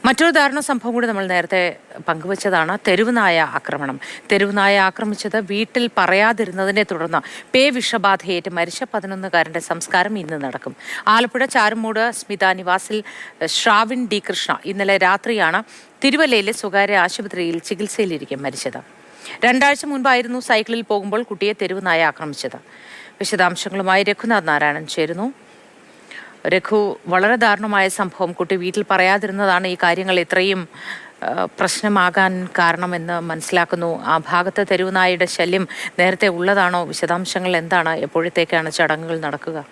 മറ്റൊരു ദാരുണ സംഭവം കൂടി നമ്മൾ നേരത്തെ പങ്കുവച്ചതാണ് തെരുവുനായ ആക്രമണം. തെരുവുനായ ആക്രമിച്ചത് വീട്ടിൽ പറയാതിരുന്നതിനെ തുടർന്ന് വിഷബാധയേറ്റ് മരിച്ച 11-കാരന്റെ സംസ്കാരം ഇന്ന് നടക്കും. ആലപ്പുഴ ചാരുമൂട് സ്മിത നിവാസിൽ ശ്രാവിൻ ഡി കൃഷ്ണ ഇന്നലെ രാത്രിയാണ് തിരുവല്ലയിലെ സ്വകാര്യ ആശുപത്രിയിൽ ചികിത്സയിലിരിക്കെ മരിച്ചത്. 2 ആഴ്ച മുൻപായിരുന്നു സൈക്കിളിൽ പോകുമ്പോൾ കുട്ടിയെ തെരുവുനായ ആക്രമിച്ചത്. വിശദാംശങ്ങളുമായി രഘുനാഥ് നാരായണൻ ചേരുന്നു. രഘു, വളരെ ദാരുണമായ സംഭവം. കുട്ടി വീട്ടിൽ പറയാതിരുന്നതാണ് ഈ കാര്യങ്ങൾ ഇത്രയും പ്രശ്നമാകാൻ കാരണമെന്ന് മനസ്സിലാക്കുന്നു. ആ ഭാഗത്ത് തെരുവുനായയുടെ ശല്യം നേരത്തെ ഉള്ളതാണോ? വിശദാംശങ്ങൾ എന്താണ്? എപ്പോഴത്തേക്കാണ് ചടങ്ങുകൾ നടക്കുക?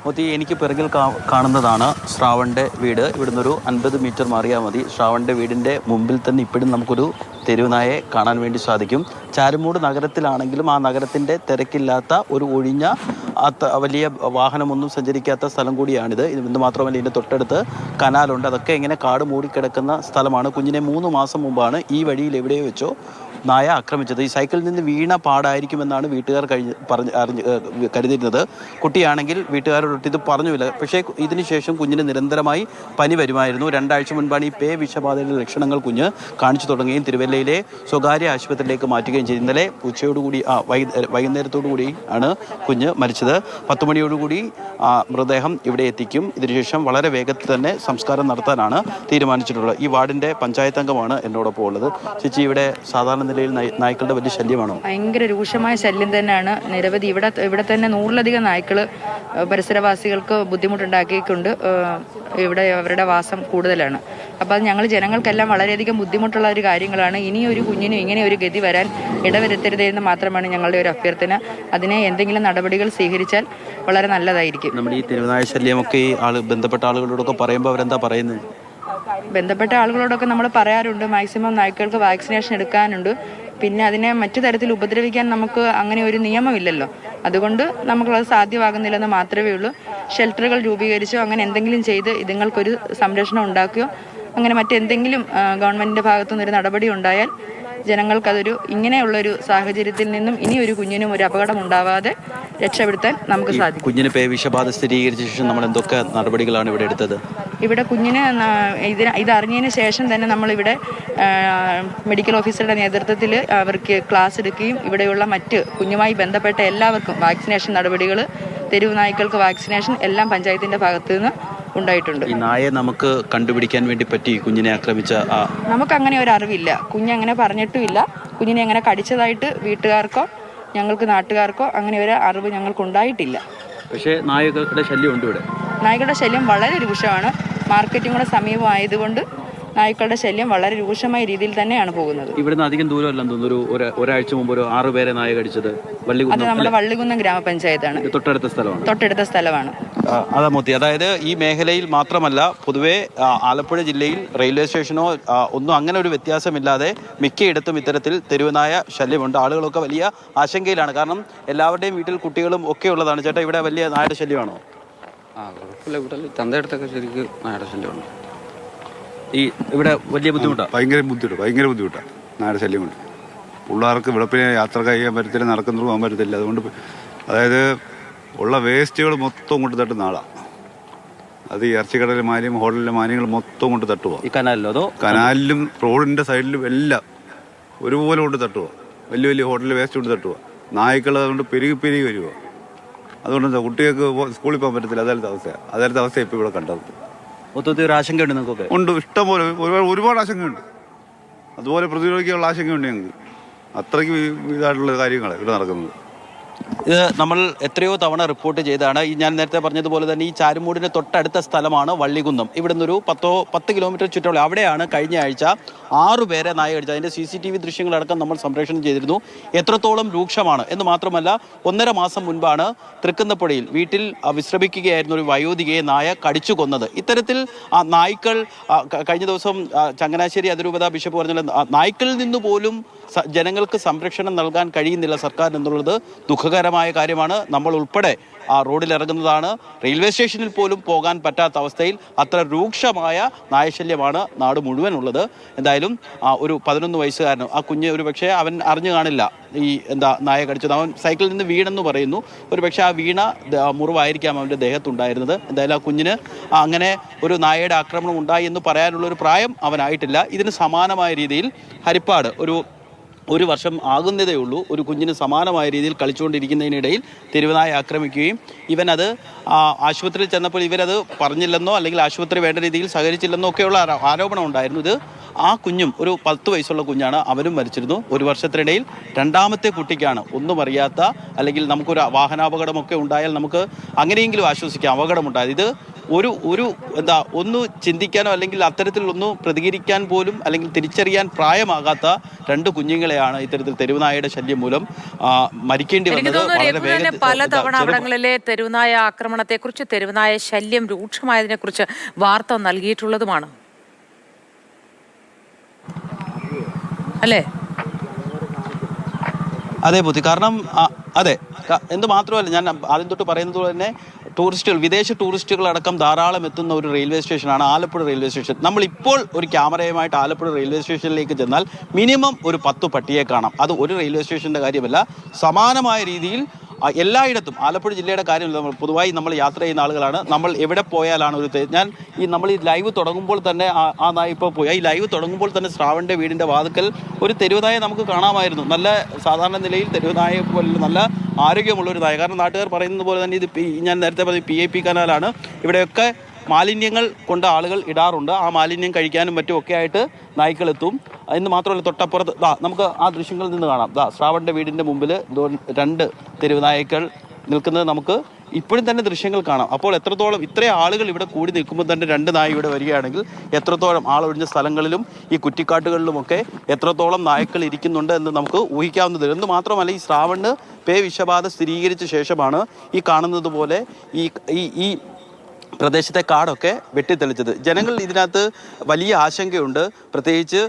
മോത്തി, എനിക്ക് പിറകിൽ കാണുന്നതാണ് ശ്രാവണിൻ്റെ വീട്. ഇവിടുന്ന് ഒരു 50 മീറ്റർ മാറിയാൽ മതി. ശ്രാവണിൻ്റെ വീടിൻ്റെ മുമ്പിൽ തന്നെ ഇപ്പോഴും നമുക്കൊരു തെരുവുനായെ കാണാൻ വേണ്ടി സാധിക്കും. ചാരുമൂട് നഗരത്തിലാണെങ്കിലും ആ നഗരത്തിൻ്റെ തിരക്കില്ലാത്ത ഒരു ഒഴിഞ്ഞ വലിയ വാഹനമൊന്നും സഞ്ചരിക്കാത്ത സ്ഥലം കൂടിയാണിത്. ഇത് മാത്രമല്ല, ഇതിൻ്റെ തൊട്ടടുത്ത് കനാലുണ്ട്. അതൊക്കെ ഇങ്ങനെ കാട് മൂടിക്കിടക്കുന്ന സ്ഥലമാണ്. കുഞ്ഞിനെ 3 മാസം മുമ്പാണ് ഈ വഴിയിൽ എവിടെയോ വെച്ചോ നായ ആക്രമിച്ചത്. ഈ സൈക്കിളിൽ നിന്ന് വീണ പാടായിരിക്കുമെന്നാണ് വീട്ടുകാർ കരുതിയിരുന്നത്. കുട്ടിയാണെങ്കിൽ വീട്ടുകാരോട് ഇത് പറഞ്ഞില്ല. പക്ഷേ ഇതിനുശേഷം കുഞ്ഞിന് നിരന്തരമായി പനി വരുമായിരുന്നു. 2 ആഴ്ച മുൻപാണ് ഈ വിഷബാധയുടെ ലക്ഷണങ്ങൾ കുഞ്ഞ് കാണിച്ചു തുടങ്ങുകയും തിരുവല്ലയിലെ സ്വകാര്യ ആശുപത്രിയിലേക്ക് മാറ്റുകയും ചെയ്തു. ഇന്നലെ ഉച്ചയോടുകൂടി വൈകുന്നേരത്തോടുകൂടി ആണ് കുഞ്ഞ് മരിച്ചത്. 10 മണിയോടുകൂടി മൃതദേഹം ഇവിടെ എത്തിക്കും. ഇതിനുശേഷം വളരെ വേഗത്തിൽ തന്നെ സംസ്കാരം നടത്താനാണ് തീരുമാനിച്ചിട്ടുള്ളത്. ഈ വാർഡിൻ്റെ പഞ്ചായത്ത് അംഗമാണ് എന്നോടൊപ്പം ഉള്ളത്. ചേച്ചി, ഇവിടെ സാധാരണ നിലയിൽ നായ്ക്കളുടെ വലിയ ശല്യമാണോ? ഭയങ്കര രൂക്ഷമായ ശല്യം തന്നെയാണ്. നിരവധി ഇവിടെ തന്നെ 100-ലധികം നായ്ക്കൾ പരിസരവാസികൾക്ക് ബുദ്ധിമുട്ടുണ്ടാക്കിയിട്ടുണ്ട്. ഇവിടെ അവരുടെ വാസം കൂടുതലാണ്. അപ്പോൾ അത് ഞങ്ങൾ ജനങ്ങൾക്കെല്ലാം വളരെയധികം ബുദ്ധിമുട്ടുള്ള ഒരു കാര്യങ്ങളാണ്. ഇനിയൊരു കുഞ്ഞിനും ഇങ്ങനെ ഒരു ഗതി വരാൻ ഇടവരുത്തരുതെന്ന് മാത്രമാണ് ഞങ്ങളുടെ ഒരു അഭ്യർത്ഥന. അതിനെ എന്തെങ്കിലും നടപടികൾ സ്വീകരിച്ചാൽ വളരെ നല്ലതായിരിക്കും. നമ്മുടെ ഈ തെരുവുനായ ശല്യമൊക്കെ ബന്ധപ്പെട്ട ആളുകളോടൊക്കെ പറയുമ്പോൾ അവരെന്താ പറയുന്നത്? ബന്ധപ്പെട്ട ആളുകളോടൊക്കെ നമ്മൾ പറയാറുണ്ട്, മാക്സിമം നായ്ക്കൾക്ക് വാക്സിനേഷൻ എടുക്കാനുണ്ട്. പിന്നെ അതിനെ മറ്റു തരത്തിൽ ഉപദ്രവിക്കാൻ നമുക്ക് അങ്ങനെ ഒരു നിയമമില്ലല്ലോ. അതുകൊണ്ട് നമുക്കത് സാധ്യമാകുന്നില്ലെന്ന് മാത്രമേ ഉള്ളൂ. ഷെൽട്ടറുകൾ രൂപീകരിച്ചോ അങ്ങനെ എന്തെങ്കിലും ചെയ്ത് ഇതുങ്ങൾക്കൊരു സംരക്ഷണം ഉണ്ടാക്കുകയോ അങ്ങനെ മറ്റെന്തെങ്കിലും ഗവൺമെൻറ്റിൻ്റെ ഭാഗത്തുനിന്നൊരു നടപടി ഉണ്ടായാൽ ജനങ്ങൾക്കതൊരു ഇങ്ങനെയുള്ളൊരു സാഹചര്യത്തിൽ നിന്നും ഇനി ഒരു കുഞ്ഞിനും ഒരു അപകടം ഉണ്ടാവാതെ രക്ഷപ്പെടുത്താൻ നമുക്ക് സാധിക്കും. കുഞ്ഞിന് വിഷബാധ സ്ഥിരീകരിച്ച ശേഷം നമ്മൾ എന്തൊക്കെ നടപടികളാണ് ഇവിടെ എടുത്തത്? ഇവിടെ കുഞ്ഞിന് ഇതറിഞ്ഞതിന് ശേഷം തന്നെ നമ്മളിവിടെ മെഡിക്കൽ ഓഫീസറുടെ നേതൃത്വത്തിൽ അവർക്ക് ക്ലാസ് എടുക്കുകയും ഇവിടെയുള്ള മറ്റ് കുഞ്ഞുമായി ബന്ധപ്പെട്ട എല്ലാവർക്കും വാക്സിനേഷൻ നടപടികൾ, തെരുവ് നായ്ക്കൾക്ക് വാക്സിനേഷൻ എല്ലാം പഞ്ചായത്തിൻ്റെ ഭാഗത്തു നിന്ന് ഉണ്ടായിട്ടുണ്ട്. ഈ നായെ നമുക്ക് കണ്ടുപിടിക്കാൻ വേണ്ടി പറ്റി കുഞ്ഞിനെ ആക്രമിച്ച നമുക്കങ്ങനെ ഒരു അറിവില്ല. കുഞ്ഞങ്ങനെ പറഞ്ഞിട്ടുമില്ല. കുഞ്ഞിനെ അങ്ങനെ കടിച്ചതായിട്ട് വീട്ടുകാർക്കോ ഞങ്ങൾക്ക് നാട്ടുകാർക്കോ അങ്ങനെ ഒരു അറിവ് ഞങ്ങൾക്കുണ്ടായിട്ടില്ല. പക്ഷേ നായകളുടെ ശല്യം ഉണ്ട് ഇവിടെ. നായ്ക്കളുടെ ശല്യം വളരെ രൂക്ഷമാണ്. മാർക്കറ്റും കൂടെ സമീപമായതുകൊണ്ട് നായ്ക്കളുടെ ശല്യം വളരെ രൂക്ഷമായ രീതിയിൽ തന്നെയാണ് പോകുന്നത്. ഇവിടുന്ന് അധികം ദൂരമല്ലെന്ന് തോന്നുന്നു. ഒരാഴ്ച മുമ്പ് ഒരു 6 പേരെ നായ കടിച്ചത് അത് നമ്മുടെ വള്ളികുന്നം ഗ്രാമപഞ്ചായത്താണ്. തൊട്ടടുത്ത സ്ഥലമാണ്. അതാ മോത്തി, അതായത് ഈ മേഖലയിൽ മാത്രമല്ല, പൊതുവെ ആലപ്പുഴ ജില്ലയിൽ റെയിൽവേ സ്റ്റേഷനോ ഒന്നും അങ്ങനെ ഒരു വ്യത്യാസമില്ലാതെ മിക്കയിടത്തും ഇത്തരത്തിൽ തെരുവുനായ ശല്യമുണ്ട്. ആളുകളൊക്കെ വലിയ ആശങ്കയിലാണ്. കാരണം എല്ലാവരുടെയും വീട്ടിൽ കുട്ടികളും ഒക്കെ ഉള്ളതാണ്. ചേട്ടാ, ഇവിടെ വലിയ നായയുടെ ശല്യമാണോ? കുഴപ്പമില്ല. ഇവിടെ ചന്തയിടത്തൊക്കെ ശരിക്കും നായയുടെ ശല്യമുണ്ട്. ഈ ഇവിടെ വലിയ ബുദ്ധിമുട്ടാണ്. ഭയങ്കര ബുദ്ധിമുട്ടാണ് നായയുടെ ശല്യം കൊണ്ട്. പിള്ളേർക്ക് വെളുപ്പിനെ യാത്ര ചെയ്യാൻ പറ്റത്തില്ല, നടക്കുന്നത് പോകാൻ പറ്റത്തില്ല. അതുകൊണ്ട് അതായത് ഉള്ള വേസ്റ്റുകൾ മൊത്തം കൊണ്ട് തട്ടുന്ന ആളാണ്. അത് ഈ ഇറച്ചിക്കടലിലെ മാലിന്യം, ഹോട്ടലിലെ മാലിന്യങ്ങൾ മൊത്തം കൊണ്ട് തട്ടുക. ഈ കനാലിലോ അതോ കനാലിലും റോഡിൻ്റെ സൈഡിലും എല്ലാം ഒരുപോലെ കൊണ്ട് തട്ടുക. വലിയ വലിയ ഹോട്ടലിൽ വേസ്റ്റ് കൊണ്ട് തട്ടുക. നായ്ക്കൾ അതുകൊണ്ട് പെരുകി വരിക. അതുകൊണ്ട് എന്താ, കുട്ടികൾക്ക് സ്കൂളിൽ പോകാൻ പറ്റത്തില്ല. അതേലത്തെ അവസ്ഥ ഇപ്പോൾ ഇവിടെ കണ്ടത്. മൊത്തത്തിൽ ഒരു ആശങ്കയുണ്ട് നിങ്ങൾക്കൊക്കെ? ഉണ്ട്, ഇഷ്ടംപോലെ ഒരുപാട് ആശങ്കയുണ്ട്. അതുപോലെ പ്രതിരോധിക്കാനുള്ള ആശങ്കയുണ്ട് ഞങ്ങൾക്ക്. അത്രയ്ക്ക് ഇതായിട്ടുള്ള കാര്യങ്ങളാണ് ഇവിടെ നടക്കുന്നത്. ഇത് നമ്മൾ എത്രയോ തവണ റിപ്പോർട്ട് ചെയ്താണ്. ഞാൻ നേരത്തെ പറഞ്ഞതുപോലെ തന്നെ ഈ ചാരുമൂടിന് തൊട്ടടുത്ത സ്ഥലമാണ് വള്ളികുന്നം. ഇവിടെ നിന്നൊരു 10 കിലോമീറ്റർ ചുറ്റളവ്. അവിടെയാണ് കഴിഞ്ഞ ആഴ്ച 6 പേരെ നായ കടിച്ചത്. അതിൻ്റെ CCTV ദൃശ്യങ്ങളടക്കം നമ്മൾ സംപ്രേഷണം ചെയ്തിരുന്നു. എത്രത്തോളം രൂക്ഷമാണ് എന്ന് മാത്രമല്ല, 1.5 മാസം മുൻപാണ് തൃക്കുന്നപ്പുഴയിൽ വീട്ടിൽ വിശ്രമിക്കുകയായിരുന്ന ഒരു വയോധികയെ നായ കടിച്ചു കൊന്നത്. ഇത്തരത്തിൽ നായ്ക്കൾ കഴിഞ്ഞ ദിവസം ചങ്ങനാശ്ശേരി അതിരൂപത ബിഷപ്പ് പറഞ്ഞ നായ്ക്കളിൽ നിന്ന് പോലും ജനങ്ങൾക്ക് സംരക്ഷണം നൽകാൻ കഴിയുന്നില്ല സർക്കാർ എന്നുള്ളത് ദുഃഖകരമായ കാര്യമാണ്. നമ്മൾ ഉൾപ്പെടെ ആ റോഡിലിറങ്ങുന്നതാണ്. റെയിൽവേ സ്റ്റേഷനിൽ പോലും പോകാൻ പറ്റാത്ത അവസ്ഥയിൽ അത്ര രൂക്ഷമായ നായശല്യമാണ് നാട് മുഴുവൻ ഉള്ളത്. എന്തായാലും ഒരു 11 വയസ്സുകാരനും ആ കുഞ്ഞ് ഒരു പക്ഷേ അവൻ അറിഞ്ഞു കാണില്ല ഈ നായ കടിച്ചത്. അവൻ സൈക്കിളിൽ നിന്ന് വീണെന്ന് പറയുന്നു. ഒരു പക്ഷേ ആ വീണ മുറിവായിരിക്കാം അവൻ്റെ ദേഹത്തുണ്ടായിരുന്നത്. എന്തായാലും ആ കുഞ്ഞിന് അങ്ങനെ ഒരു നായയുടെ ആക്രമണം ഉണ്ടായി എന്ന് പറയാനുള്ളൊരു പ്രായം അവനായിട്ടില്ല. ഇതിന് സമാനമായ രീതിയിൽ ഹരിപ്പാട് ഒരു വർഷം ആകുന്നതേ ഉള്ളൂ. ഒരു കുഞ്ഞിന് സമാനമായ രീതിയിൽ കളിച്ചുകൊണ്ടിരിക്കുന്നതിനിടയിൽ തെരുവുനായ ആക്രമിക്കുകയും ഇവനത് ആശുപത്രിയിൽ ചെന്നപ്പോൾ ഇവരത് പറഞ്ഞില്ലെന്നോ അല്ലെങ്കിൽ ആശുപത്രി വേണ്ട രീതിയിൽ സഹകരിച്ചില്ലെന്നോ ഒക്കെയുള്ള ആരോപണം ഉണ്ടായിരുന്നു. ഇത് ആ കുഞ്ഞും ഒരു 10 വയസ്സുള്ള കുഞ്ഞാണ്, അവനും മരിച്ചിരുന്നു. ഒരു വർഷത്തിനിടയിൽ രണ്ടാമത്തെ കുട്ടിക്കാണ് ഒന്നും അറിയാത്ത, അല്ലെങ്കിൽ നമുക്കൊരു വാഹനാപകടമൊക്കെ ഉണ്ടായാൽ നമുക്ക് അങ്ങനെയെങ്കിലും ആശ്വസിക്കാം, അപകടമുണ്ടായത്. ഇത് ഒന്ന് ചിന്തിക്കാനോ അല്ലെങ്കിൽ അത്തരത്തിലൊന്ന് പ്രതികരിക്കാൻ പോലും അല്ലെങ്കിൽ തിരിച്ചറിയാൻ പ്രായമാകാത്ത 2 കുഞ്ഞുങ്ങളെയാണ് ഇത്തരത്തിൽ തെരുവുനായയുടെ ശല്യം മൂലം മരിക്കേണ്ടി വന്നത്. പലതവണ അവിടങ്ങളിലെ തെരുവുനായ ആക്രമണത്തെക്കുറിച്ച്, തെരുവുനായ ശല്യം രൂക്ഷമായതിനെ കുറിച്ച് വാർത്ത നൽകിയിട്ടുള്ളതുമാണ്, അല്ലേ? അതെ ബുദ്ധി. കാരണം അതെ, എന്ത് മാത്രമല്ല, ഞാൻ ആദ്യം തൊട്ട് പറയുന്നത് പോലെ തന്നെ വിദേശ ടൂറിസ്റ്റുകളടക്കം ധാരാളം എത്തുന്ന ഒരു റെയിൽവേ സ്റ്റേഷനാണ് ആലപ്പുഴ റെയിൽവേ സ്റ്റേഷൻ. നമ്മളിപ്പോൾ ഒരു ക്യാമറയുമായിട്ട് ആലപ്പുഴ റെയിൽവേ സ്റ്റേഷനിലേക്ക് ചെന്നാൽ മിനിമം ഒരു 10 പട്ടിയെ കാണാം. അത് ഒരു റെയിൽവേ സ്റ്റേഷൻ്റെ കാര്യമല്ല, സമാനമായ രീതിയിൽ എല്ലായിടത്തും. ആലപ്പുഴ ജില്ലയുടെ കാര്യമില്ല, പൊതുവായി നമ്മൾ യാത്ര ചെയ്യുന്ന ആളുകളാണ്. നമ്മൾ എവിടെ പോയാലാണ് നമ്മൾ ഈ ലൈവ് തുടങ്ങുമ്പോൾ തന്നെ ആ നായ ഇപ്പോൾ പോയി. ഈ ലൈവ് തുടങ്ങുമ്പോൾ തന്നെ ശ്രാവണിൻ്റെ വീടിൻ്റെ വാതിക്കൽ ഒരു തെരുവുനായ നമുക്ക് കാണാമായിരുന്നു. നല്ല സാധാരണ നിലയിൽ തെരുവുനായ പോലെ നല്ല ആരോഗ്യമുള്ളൊരു നായ. കാരണം നാട്ടുകാർ പറയുന്നത് പോലെ തന്നെ ഇത് ഞാൻ നേരത്തെ പറഞ്ഞ PIP കനാലാണ്. ഇവിടെയൊക്കെ മാലിന്യങ്ങൾ കൊണ്ട് ആളുകൾ ഇടാറുണ്ട്. ആ മാലിന്യം കഴിക്കാനും മറ്റും ഒക്കെ ആയിട്ട് നായ്ക്കളെത്തും. എന്ന് മാത്രമല്ല, തൊട്ടപ്പുറത്ത് നമുക്ക് ആ ദൃശ്യങ്ങളിൽ നിന്ന് കാണാം. ശ്രാവണിൻ്റെ വീടിൻ്റെ മുമ്പിൽ 2 തെരുവുനായ്ക്കൾ നിൽക്കുന്നത് നമുക്ക് ഇപ്പോഴും തന്നെ ദൃശ്യങ്ങൾ കാണാം. അപ്പോൾ എത്രത്തോളം ഇത്രയും ആളുകൾ ഇവിടെ കൂടി നിൽക്കുമ്പോൾ തന്നെ 2 നായ ഇവിടെ വരികയാണെങ്കിൽ എത്രത്തോളം ആളൊഴിഞ്ഞ സ്ഥലങ്ങളിലും ഈ കുറ്റിക്കാട്ടുകളിലുമൊക്കെ എത്രത്തോളം നായ്ക്കൾ ഇരിക്കുന്നുണ്ട് എന്ന് നമുക്ക് ഊഹിക്കാവുന്നത്. എന്ന് മാത്രമല്ല, ഈ ശ്രാവണിന് പേ വിഷബാധ സ്ഥിരീകരിച്ച ശേഷമാണ് ഈ കാണുന്നത് പോലെ ഈ പ്രദേശത്തെ കാടൊക്കെ വെട്ടിത്തെളിച്ചത്. ജനങ്ങൾ ഇതിനകത്ത് വലിയ ആശങ്കയുണ്ട്. പ്രത്യേകിച്ച്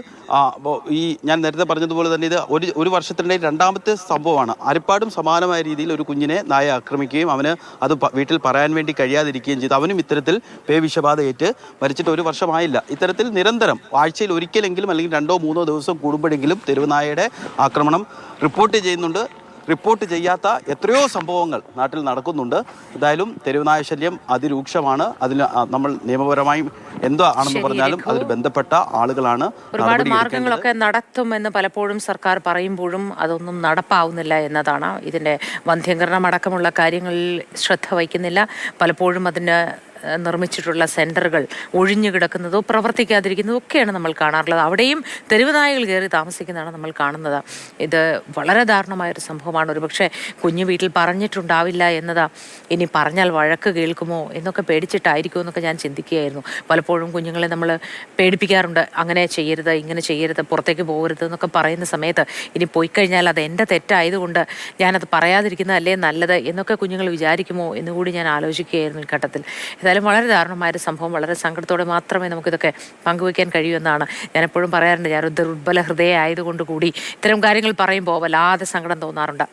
ഞാൻ നേരത്തെ പറഞ്ഞതുപോലെ തന്നെ ഇത് ഒരു വർഷത്തിനിടയിൽ രണ്ടാമത്തെ സംഭവമാണ്. ഹരിപ്പാടും സമാനമായ രീതിയിൽ ഒരു കുഞ്ഞിനെ നായ ആക്രമിക്കുകയും അവന് അത് വീട്ടിൽ പറയാൻ വേണ്ടി കഴിയാതിരിക്കുകയും ചെയ്തു. അവനും ഇത്തരത്തിൽ പേ വിഷബാധയേറ്റ് മരിച്ചിട്ട് 1 വർഷമായില്ല. ഇത്തരത്തിൽ നിരന്തരം ആഴ്ചയിൽ ഒരിക്കലെങ്കിലും അല്ലെങ്കിൽ 2-3 ദിവസം കൂടുമ്പോഴെങ്കിലും തെരുവുനായയുടെ ആക്രമണം റിപ്പോർട്ട് ചെയ്യുന്നുണ്ട്. റിപ്പോർട്ട് ചെയ്യാത്ത എത്രയോ സംഭവങ്ങൾ നാട്ടിൽ നടക്കുന്നുണ്ട്. എന്തായാലും തെരുവുനായ ശല്യം അതിരൂക്ഷമാണ്. അതിന് നമ്മൾ നിയമപരമായും എന്തോ ആണെന്ന് പറഞ്ഞാലും അതിൽ ബന്ധപ്പെട്ട ആളുകളാണ്. ഒരുപാട് മാർഗങ്ങളൊക്കെ നടത്തുമെന്ന് പലപ്പോഴും സർക്കാർ പറയുമ്പോഴും അതൊന്നും നടപ്പാവുന്നില്ല എന്നതാണ്. ഇതിൻ്റെ വന്ധ്യംകരണം അടക്കമുള്ള കാര്യങ്ങളിൽ ശ്രദ്ധ വയ്ക്കുന്നില്ല. പലപ്പോഴും അതിന് നിർമ്മിച്ചിട്ടുള്ള സെന്ററുകൾ ഒഴിഞ്ഞു കിടക്കുന്നതോ പ്രവർത്തിക്കാതിരിക്കുന്നതോ ഒക്കെയാണ് നമ്മൾ കാണാറുള്ളത്. അവിടെയും തെരുവുനായകൾ കയറി താമസിക്കുന്നതാണ് നമ്മൾ കാണുന്നത്. ഇത് വളരെ ദാരുണമായൊരു സംഭവമാണ്. ഒരുപക്ഷെ കുഞ്ഞു വീട്ടിൽ പറഞ്ഞിട്ടുണ്ടാവില്ല എന്നതാ, ഇനി പറഞ്ഞാൽ വഴക്ക് കേൾക്കുമോ എന്നൊക്കെ പേടിച്ചിട്ടായിരിക്കുമോ എന്നൊക്കെ ഞാൻ ചിന്തിക്കുകയായിരുന്നു. പലപ്പോഴും കുഞ്ഞുങ്ങളെ നമ്മൾ പേടിപ്പിക്കാറുണ്ട്, അങ്ങനെ ചെയ്യരുത്, ഇങ്ങനെ ചെയ്യരുത്, പുറത്തേക്ക് പോകരുത് എന്നൊക്കെ പറയുന്ന സമയത്ത് ഇനി പോയി കഴിഞ്ഞാൽ അത് എൻ്റെ തെറ്റായതുകൊണ്ട് ഞാനത് പറയാതിരിക്കുന്നതല്ലേ നല്ലത് എന്നൊക്കെ കുഞ്ഞുങ്ങൾ വിചാരിക്കുമോ എന്നുകൂടി ഞാൻ ആലോചിക്കുകയായിരുന്നു ഈ ഘട്ടത്തിൽ. വളരെ ദാരുണമായൊരു സംഭവം. വളരെ സങ്കടത്തോടെ മാത്രമേ നമുക്കിതൊക്കെ പങ്കുവയ്ക്കാൻ കഴിയൂ എന്നാണ് ഞാൻ എപ്പോഴും പറയാറുണ്ട്. ഞാനൊരു ദുർബല ഹൃദയ ആയതുകൊണ്ട് കൂടി ഇത്തരം കാര്യങ്ങൾ പറയുമ്പോൾ വല്ലാതെ സങ്കടം തോന്നാറുണ്ട്.